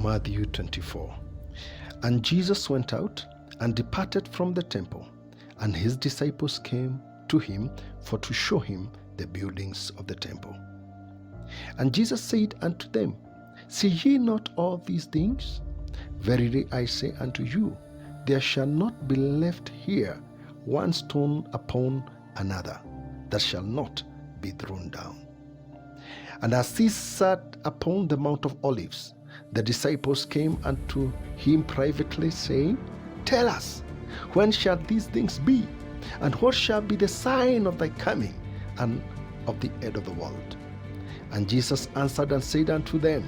Mathew 24. And Jesus went out and departed from the temple, and his disciples came to him for to show him the buildings of the temple. And Jesus said unto them, See ye not all these things? Verily I say unto you, there shall not be left here one stone upon another that shall not be thrown down. And as he sat upon the Mount of Olives, the disciples came unto him privately, saying, Tell us, when shall these things be? And what shall be the sign of thy coming and of the end of the world? And Jesus answered and said unto them,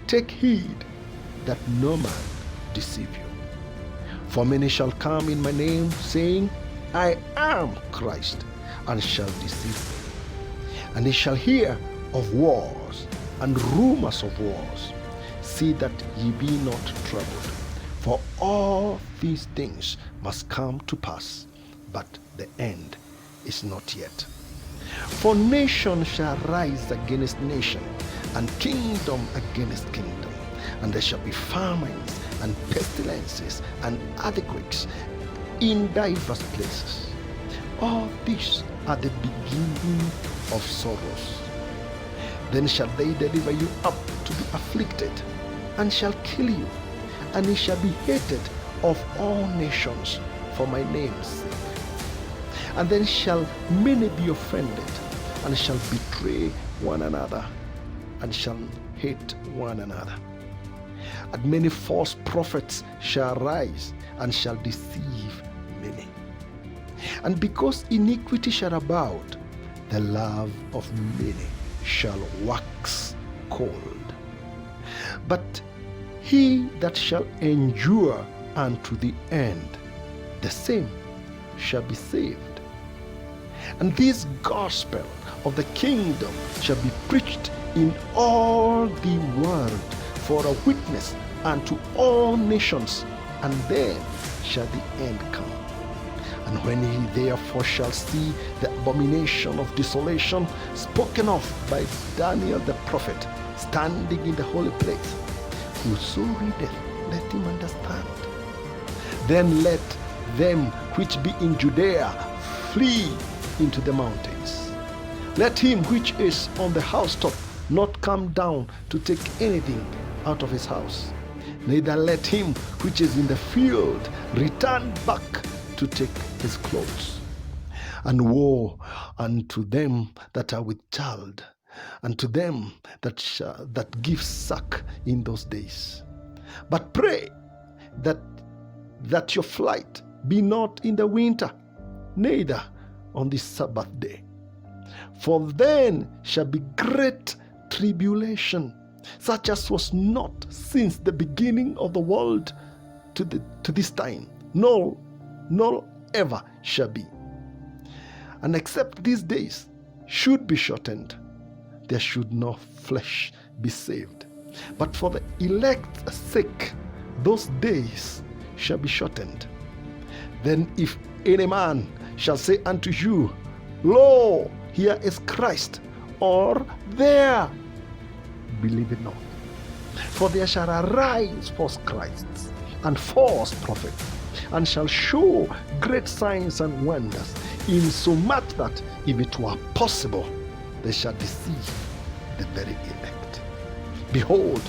Take heed that no man deceive you. For many shall come in my name, saying, I am Christ, and shall deceive many. And ye shall hear of wars and rumors of wars. See that ye be not troubled, for all these things must come to pass, but the end is not yet. For nation shall rise against nation, and kingdom against kingdom, and there shall be famines and pestilences and earthquakes in divers places. All these are the beginning of sorrows. Then shall they deliver you up to be afflicted, and shall kill you, and ye shall be hated of all nations for my name's sake. And then shall many be offended, and shall betray one another, and shall hate one another. And many false prophets shall rise, and shall deceive many. And because iniquity shall abound, the love of many shall wax cold. But he that shall endure unto the end, the same shall be saved. And this gospel of the kingdom shall be preached in all the world for a witness unto all nations, and then shall the end come. And when ye therefore shall see the abomination of desolation spoken of by Daniel the prophet standing in the holy place, whoso readeth, let him understand. Then let them which be in Judea flee into the mountains. Let him which is on the housetop not come down to take anything out of his house. Neither let him which is in the field return back to take his clothes. And woe unto them that are with child, and to them that give suck in those days. But pray that your flight be not in the winter, neither on the Sabbath day. For then shall be great tribulation, such as was not since the beginning of the world to this time, nor ever shall be. And except these days should be shortened, there should no flesh be saved. But for the elect's sake, those days shall be shortened. Then if any man shall say unto you, Lo, here is Christ, or there, believe it not. For there shall arise false Christs and false prophets, and shall show great signs and wonders, insomuch that if it were possible, they shall deceive the very elect. Behold,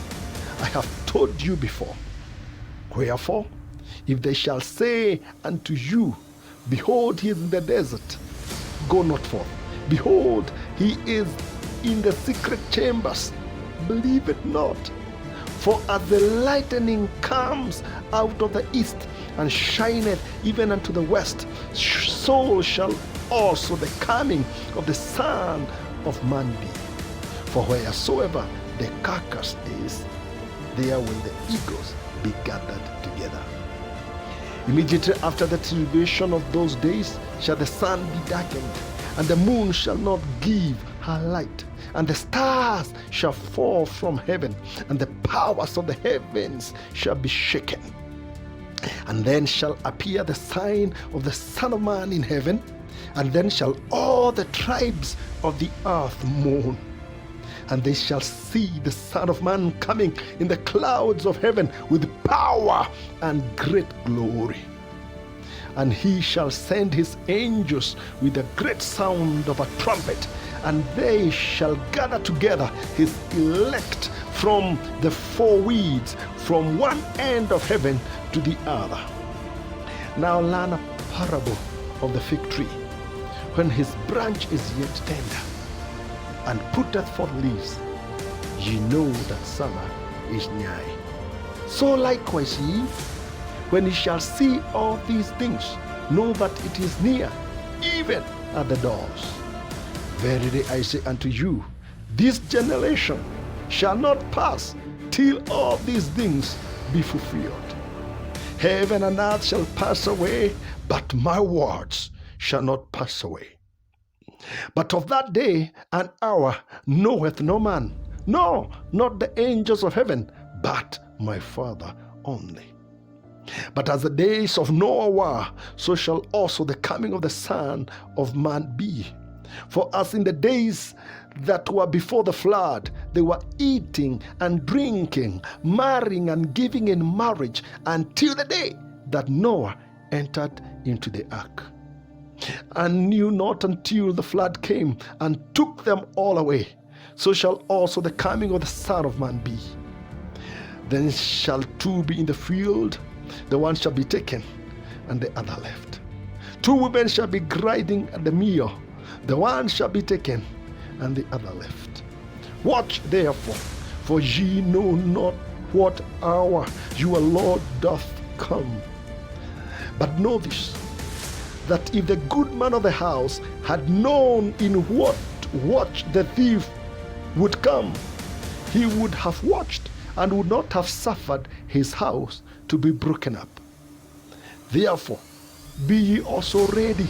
I have told you before. Wherefore, if they shall say unto you, Behold, he is in the desert, go not forth. Behold, he is in the secret chambers, believe it not. For as the lightning comes out of the east, and shineth even unto the west, so shall also the coming of the Son of Man be. For wheresoever the carcass is, there will the eagles be gathered together. Immediately after the tribulation of those days shall the sun be darkened, and the moon shall not give her light, and the stars shall fall from heaven, and the powers of the heavens shall be shaken. And then shall appear the sign of the Son of Man in heaven, and then shall all the tribes of the earth mourn. and they shall see the Son of Man coming in the clouds of heaven with power and great glory. And he shall send his angels with a great sound of a trumpet, and they shall gather together his elect from the four winds, from one end of heaven to the other. Now learn a parable of the fig tree. When his branch is yet tender, and putteth forth leaves, ye know that summer is nigh. So likewise ye, when ye shall see all these things, know that it is near, even at the doors. Verily I say unto you, this generation shall not pass till all these things be fulfilled. Heaven and earth shall pass away, but my words shall not pass away. But of that day and hour knoweth no man, no, not the angels of heaven, but my Father only. But as the days of Noah were, so shall also the coming of the Son of Man be. For as in the days that were before the flood, they were eating and drinking, marrying and giving in marriage, until the day that Noah entered into the ark, and knew not until the flood came and took them all away. So shall also the coming of the Son of Man be. Then shall two be in the field, the one shall be taken, and the other left. Two women shall be grinding at the mill, the one shall be taken, and the other left. Watch therefore, for ye know not what hour your Lord doth come. But know this, that if the good man of the house had known in what watch the thief would come, he would have watched and would not have suffered his house to be broken up. Therefore, be ye also ready,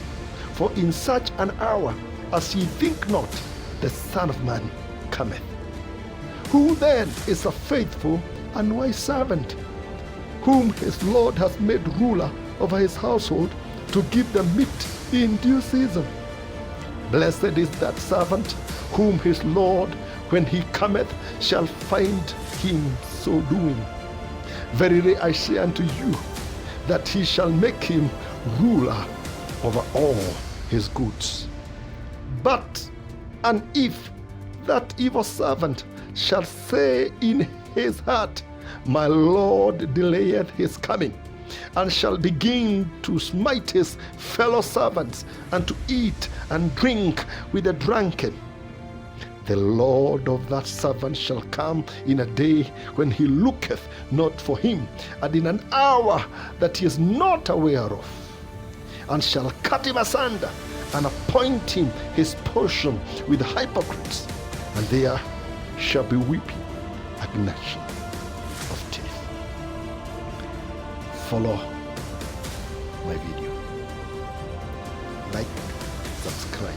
for in such an hour as ye think not, the Son of Man cometh. Who then is a faithful and wise servant, whom his Lord hath made ruler over his household, to give them meat in due season? Blessed is that servant whom his Lord, when he cometh, shall find him so doing. Verily I say unto you, that he shall make him ruler over all his goods. But and if that evil servant shall say in his heart, my Lord delayeth his coming, and shall begin to smite his fellow servants, and to eat and drink with the drunken, the Lord of that servant shall come in a day when he looketh not for him, and in an hour that he is not aware of, and shall cut him asunder, and appoint him his portion with the hypocrites, and there shall be weeping and gnashing of teeth. Follow my video, like, subscribe,